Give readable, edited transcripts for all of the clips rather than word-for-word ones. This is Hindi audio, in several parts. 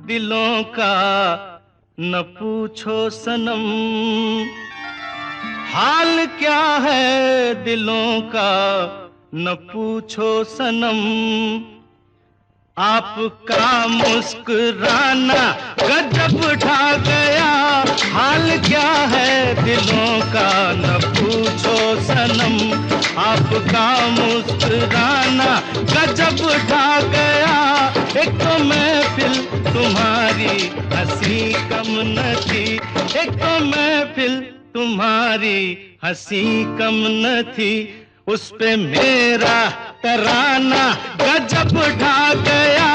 दिलों का न पूछो सनम, हाल क्या है दिलों का न पूछो सनम। आपका मुस्कुराना गजब ढा गया, हाल क्या है दिलों का न पूछो सनम। आपका मुस्कुराना गजब ढा गया, एक तो महफिल तुम्हारी हंसी कम न थी, एक तो महफिल तुम्हारी हंसी कम न थी। उस पे मेरा तराना गजब ढा गया,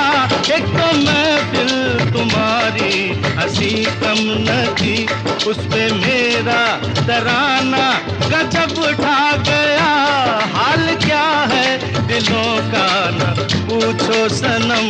एक तो महफिल तुम्हारी हंसी कम न थी। उस पे मेरा तराना गजब ढा गया, हाल क्या है दिलों का न पूछो सनम।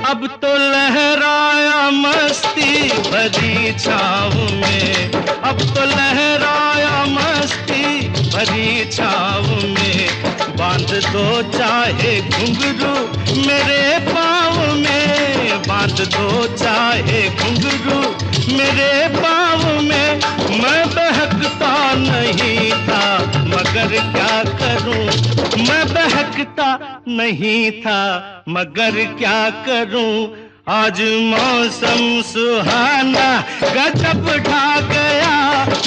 अब तो लहराया मस्ती भरी छाँव में, अब तो लहराया मस्ती भरी छाँव में। बांध दो चाहे घुंघरू मेरे पाँव में, बांध दो चाहे घुंघरू मेरे पाँव में। मैं बहकता नहीं था मगर क्या करूं, मैं बहकता नहीं था मगर क्या करूं। आज मौसम सुहाना गजब ढा गया,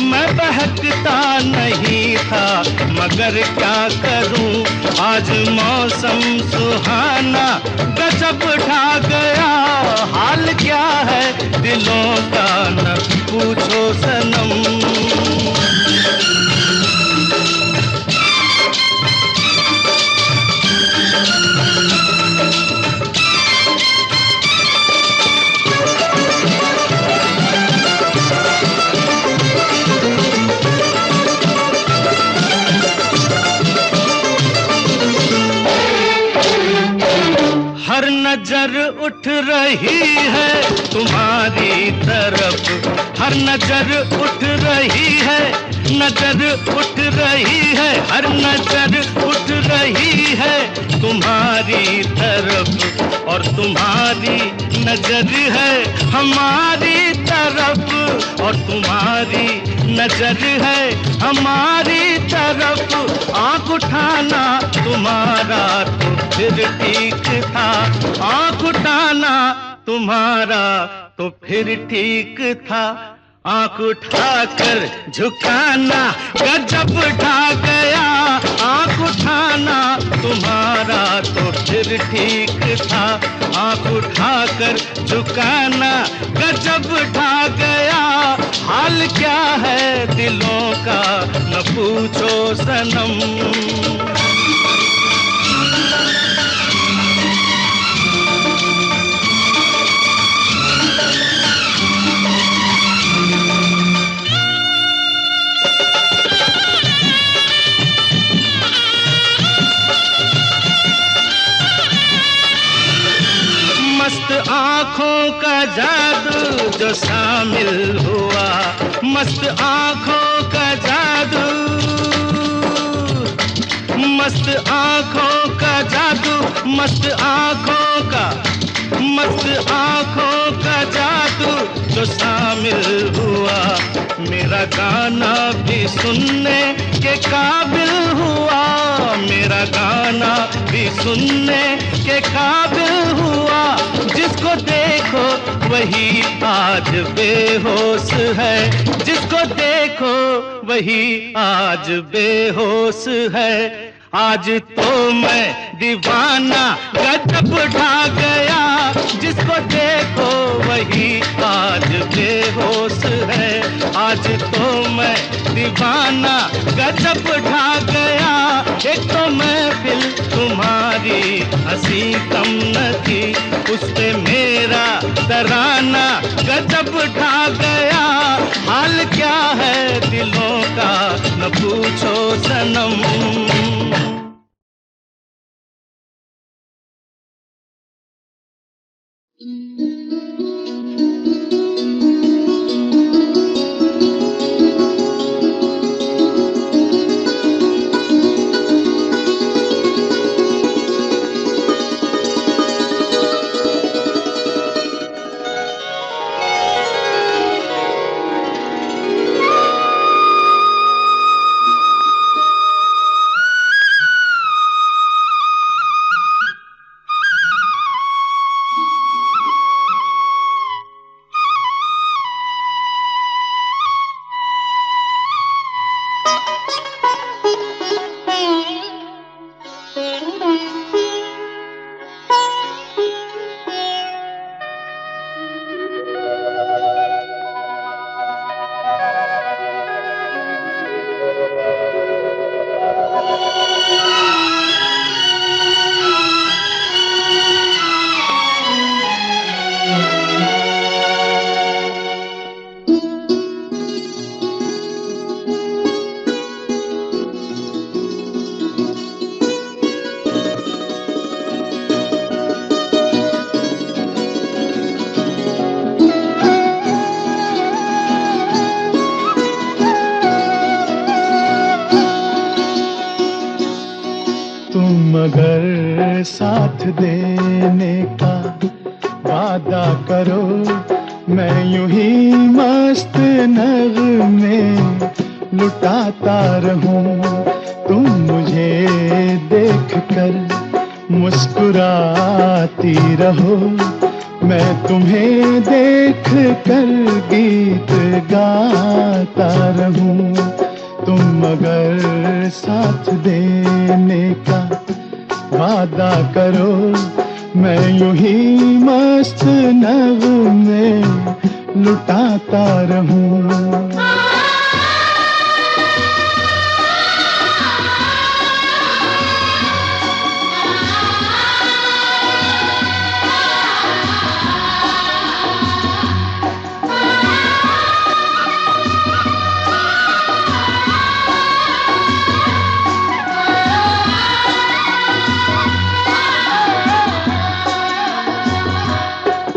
मैं बहकता नहीं था मगर क्या करूं। आज मौसम सुहाना गजब ढा गया, हाल क्या है दिलों का न पूछो सनम। हर नजर उठ रही है तुम्हारी तरफ, हर नजर उठ रही है, नजर उठ रही है, हर नजर उठ रही है तुम्हारी तरफ। और तुम्हारी नजर है हमारी तरफ, और तुम्हारी नजर है हमारी तरफ। आँख उठाना तुम्हारा तो फिर ठीक था, आँख उठाना तुम्हारा तो फिर ठीक था। आँख उठाकर झुकाना गजब ढा गया, आँख उठाना तुम्हारा तो फिर ठीक था। आँख उठाकर झुकाना गजब ढा गया, हाल क्या है दिलों का न पूछो सनम। मस्त आँखों का जादू जो शामिल हुआ, मस्त आँखों का जादू, मस्त आँखों का जादू, मस्त आँखों का, मस्त आँखों का जादू जो शामिल हुआ। मेरा गाना भी सुनने के काबिल हुआ, मेरा गाना भी सुनने के काबिल हुआ। जिसको देखो वही आज बेहोश है, जिसको देखो वही आज बेहोश है। आज तो मैं दीवाना गजब ढा गया, जिसको देखो वही आज बेहोश है। आज तो मैं दीवाना गजब ढा गया, एक तो महफिल तुम्हारी हंसी कम न थी, उस पे मेरा तराना गजब ढा गया। हाल क्या है दिलों का न पूछो सनम। मगर साथ देने का वादा करो, मैं यूं ही मस्त नगमे लुटाता रहूं। तुम मुझे देख कर मुस्कुराती रहो, मैं तुम्हें देख कर गीत गाता रहूं। तुम मगर साथ देने का वादा करो, मैं यूं ही मस्त नगमे लुटाता रहूं।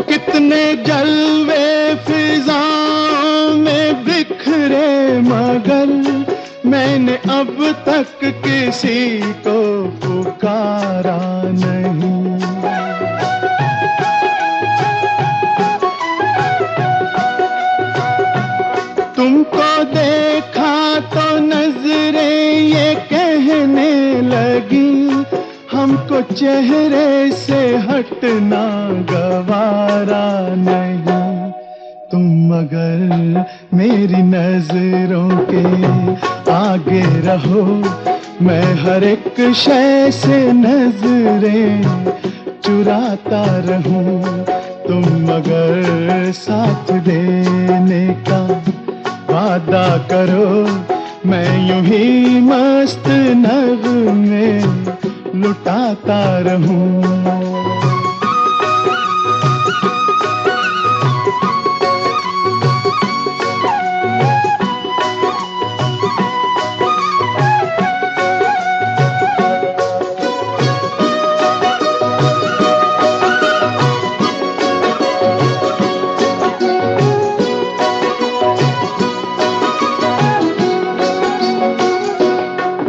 कितने जलवे फिजाओं में बिखरे, मगर मैंने अब तक किसी को पुकारा नहीं। तुमको देखा तो नजरें ये कहने लगी, हमको चेहरे से हटना गवारा नहीं। तुम मगर मेरी नजरों के आगे रहो, मैं हर एक शय से नजरें चुराता रहूं। तुम मगर साथ देने का वादा करो, मैं यूं ही मस्त नगमे लुटाता रहूं।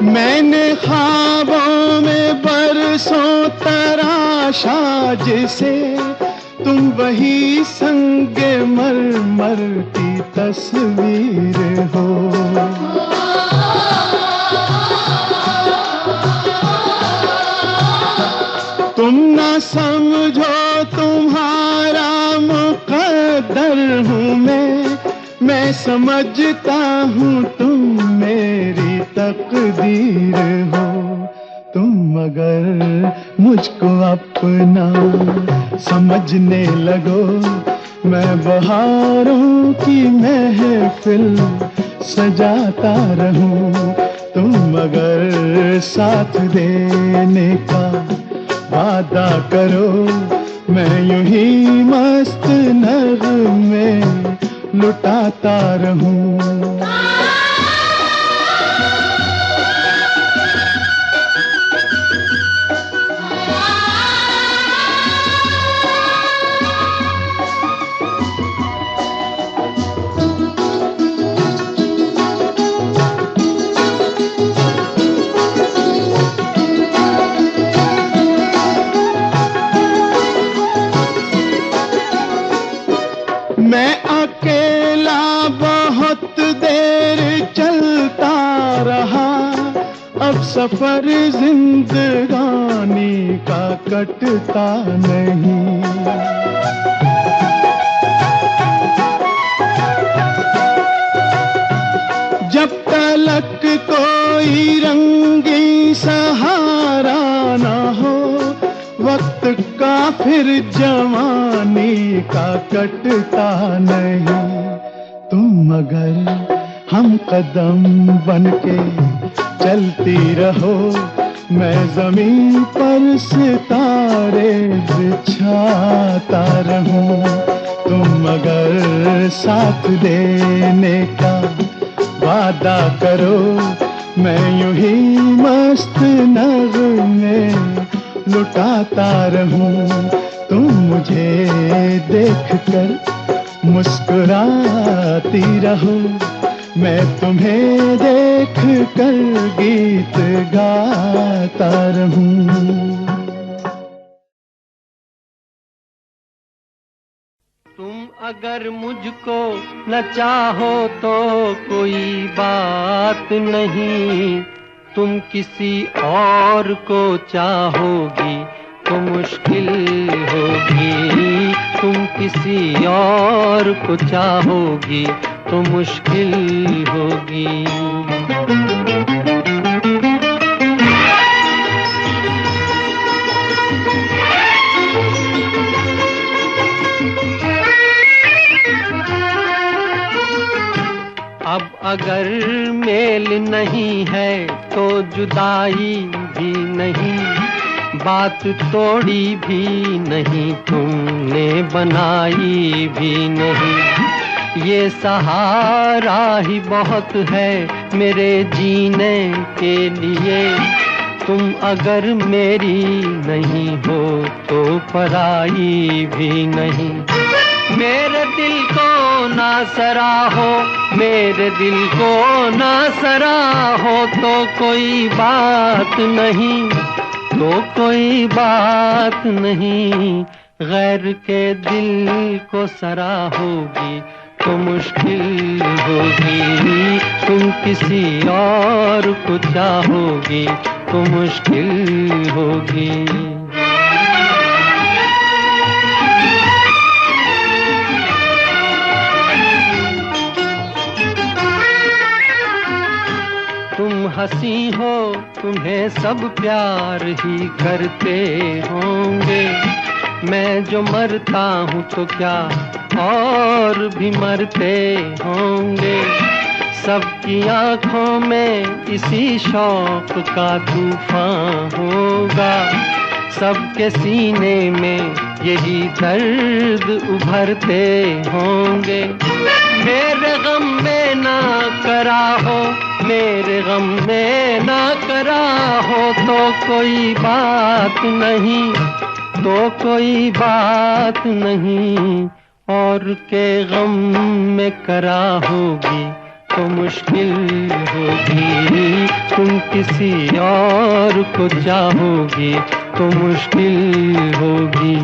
मैंने ख्वाबों में बरसों तराशा जिसे, तुम वही संगे मरमर की तस्वीर हो। तुम ना समझो तुम्हारा मुकद्दर हूँ मैं समझता हूँ तुम मेरी तकदीर हो। तुम मगर मुझको अपना समझने लगो, मैं बहारों की महफिल सजाता रहूं। तुम मगर साथ देने का वादा करो, मैं यूं ही मस्त नगमे लुटाता रहूं। मैं अकेला बहुत देर चलता रहा, अब सफर जिंदगानी का कटता नहीं। जब तलक कोई रंगी सहारा ना हो, वक्त का फिर जवानी का कटता नहीं। तुम अगर हम कदम बनके चलती रहो, मैं जमीन पर सितारे बिछाता रहूं। तुम अगर साथ देने का वादा करो, मैं यूं ही मस्त नगमे लुटाता रहूं। तुम मुझे देखकर मुस्कुराती रहो, मैं तुम्हें देखकर गीत गाता रहूं। तुम अगर मुझको न चाहो तो कोई बात नहीं, तुम किसी और को चाहोगी तो मुश्किल होगी। तुम किसी और को चाहोगी तो मुश्किल होगी। अब अगर मेल नहीं है तो जुदाई भी नहीं, बात तोड़ी भी नहीं, तुमने बनाई भी नहीं। ये सहारा ही बहुत है मेरे जीने के लिए, तुम अगर मेरी नहीं हो तो पराई भी नहीं। मेरे दिल को ना सराहो, मेरे दिल को ना सराहो तो कोई बात नहीं, तो कोई बात नहीं। गैर के दिल को सराहोगी तो मुश्किल होगी। तुम किसी और को चाहोगी तो मुश्किल होगी। तुम हंसी हो, तुम्हें सब प्यार ही करते होंगे, मैं जो मरता हूँ तो क्या और भी मरते होंगे। सबकी आंखों में इसी शौक का तूफान होगा, सबके सीने में यही दर्द उभरते होंगे। मेरे गम में ना करा हो, मेरे गम में ना करा हो तो कोई बात नहीं, तो कोई बात नहीं। और के गम में करा होगी तो मुश्किल होगी। तुम किसी और को चाहोगी तो मुश्किल होगी।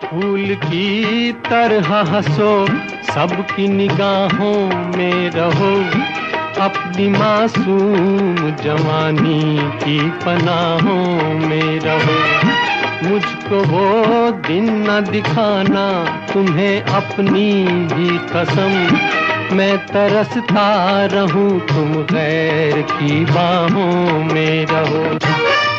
फूल की तरह हंसो, सबकी निगाहों में रहो, अपनी मासूम जवानी की पनाहों में रहो। मुझको वो दिन न दिखाना तुम्हें अपनी भी कसम, मैं तरसता रहूं तुम गैर की बाहों में रहो।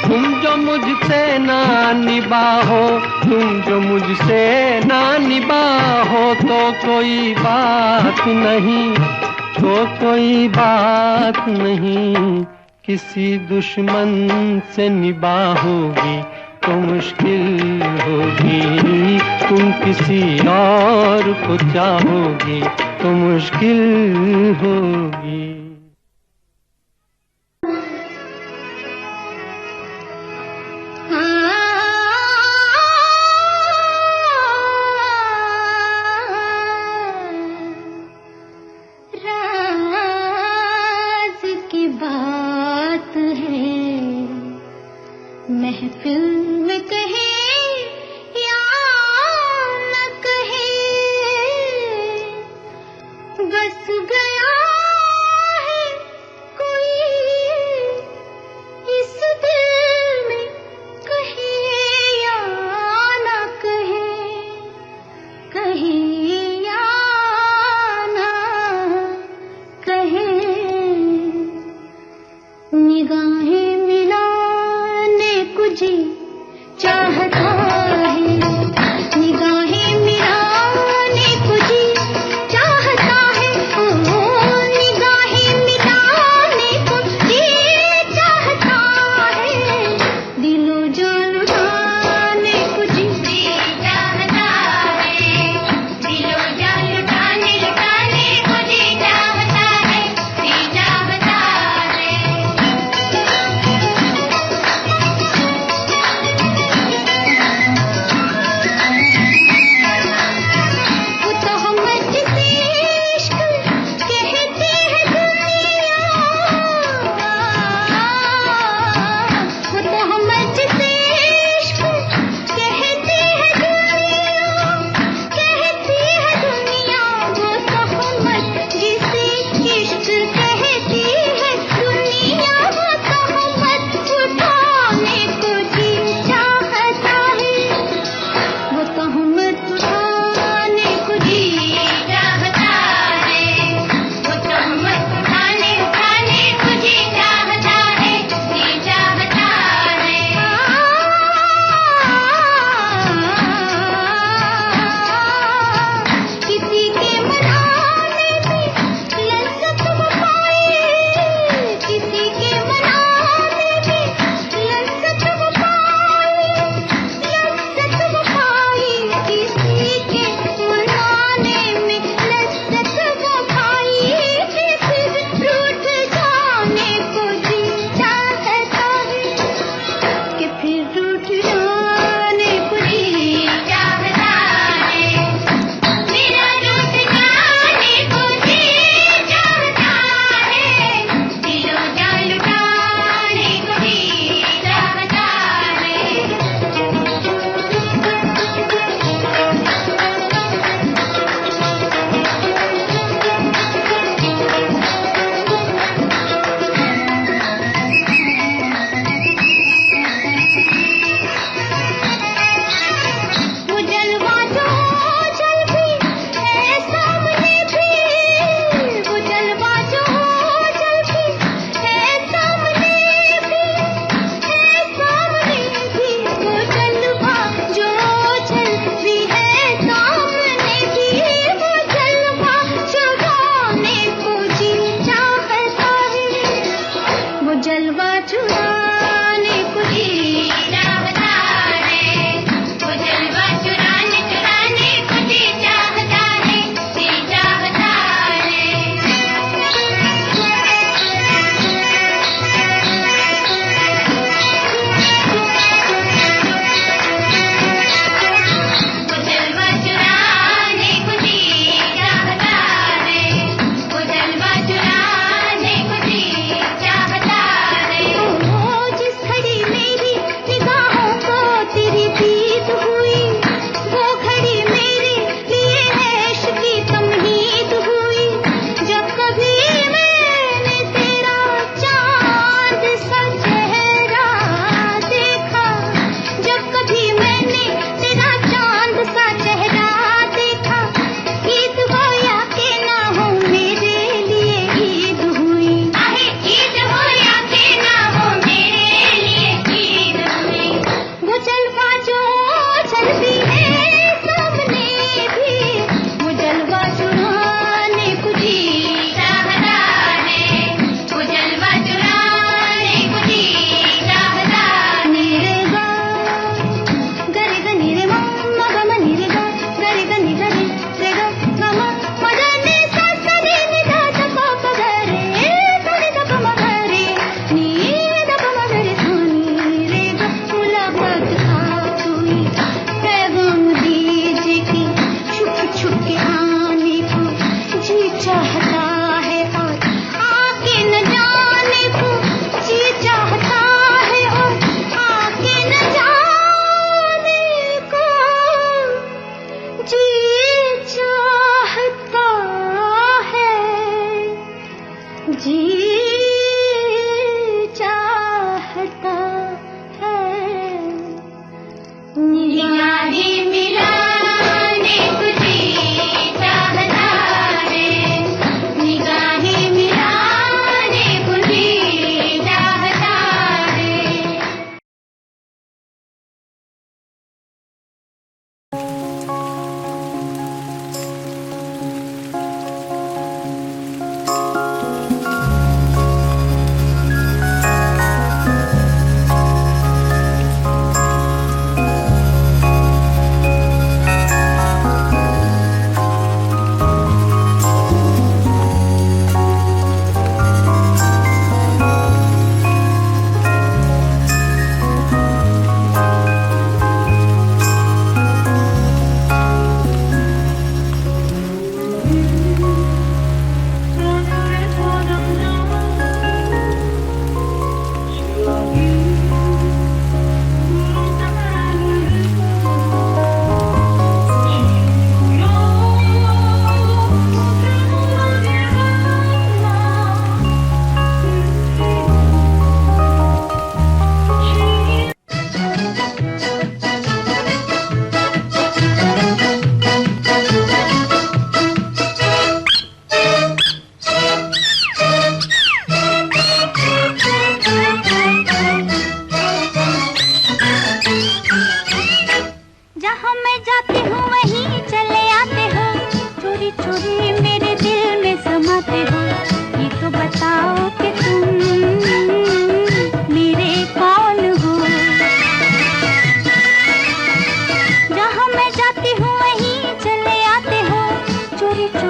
तुम जो मुझसे ना निभाओ, तुम जो मुझसे ना निभाओ तो कोई बात नहीं, तो कोई बात नहीं। किसी दुश्मन से निभाओगी तो मुश्किल होगी, तुम किसी और को चाहोगी तो मुश्किल होगी। महफिल में कहे या न कहे, बस गया है कोई इस दिल में, कहे या न कहे, कहे या न कहे। निगाहें मिलाने को जी चाहता है, निगाहें मिलाने को जी चाहता है, ओ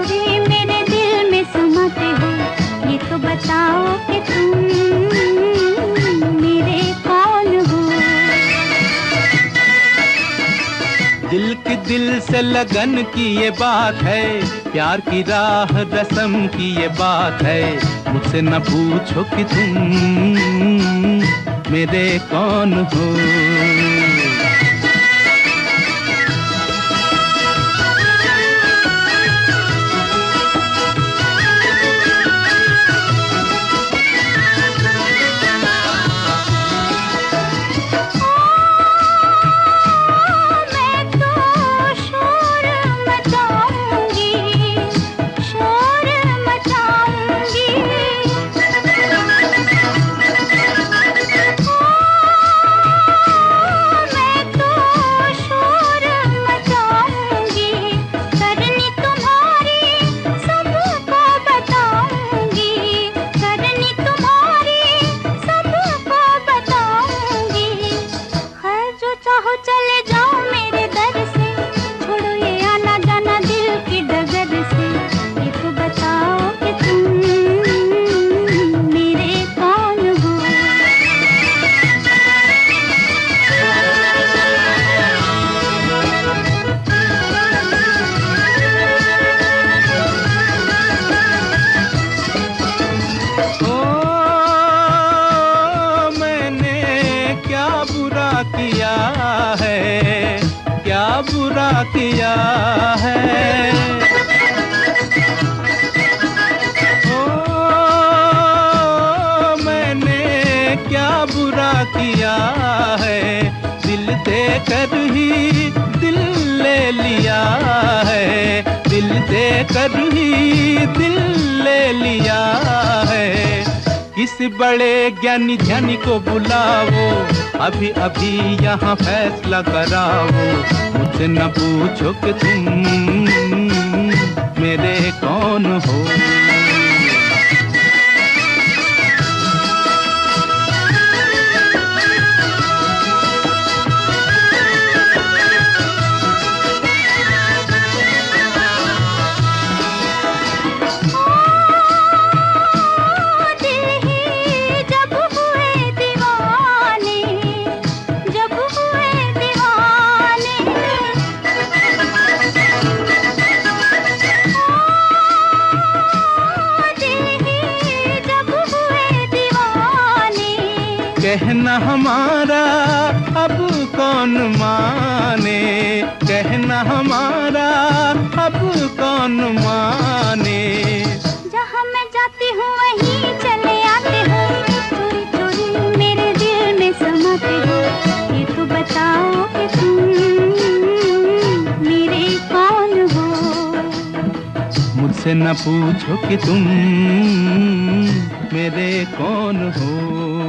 हुए मेरे दिल में समाते हो, ये तो बताओ कि तुम मेरे कौन हो। दिल की दिल से लगन की ये बात है, प्यार की राह रस्म की ये बात है। मुझसे न पूछो कि तुम मेरे कौन हो। किया है, क्या बुरा किया है। ओ मैंने क्या बुरा किया है, दिल देकर ही दिल ले लिया है, दिल देकर ही दिल ले लिया है। किस बड़े ज्ञानी ध्यानी को बुलाओ, अभी अभी यहाँ फैसला कराओ। मुझसे न पूछो कि तुम मेरे कौन हो। कहना हमारा अब कौन माने, कहना हमारा अब कौन माने। जहाँ मैं जाती हूँ वहीं चले आते हो, चोरी चोरी मेरे दिल में समाते हो। ये तो बताओ कि तुम मेरे कौन हो। मुझसे न पूछो कि तुम मेरे कौन हो।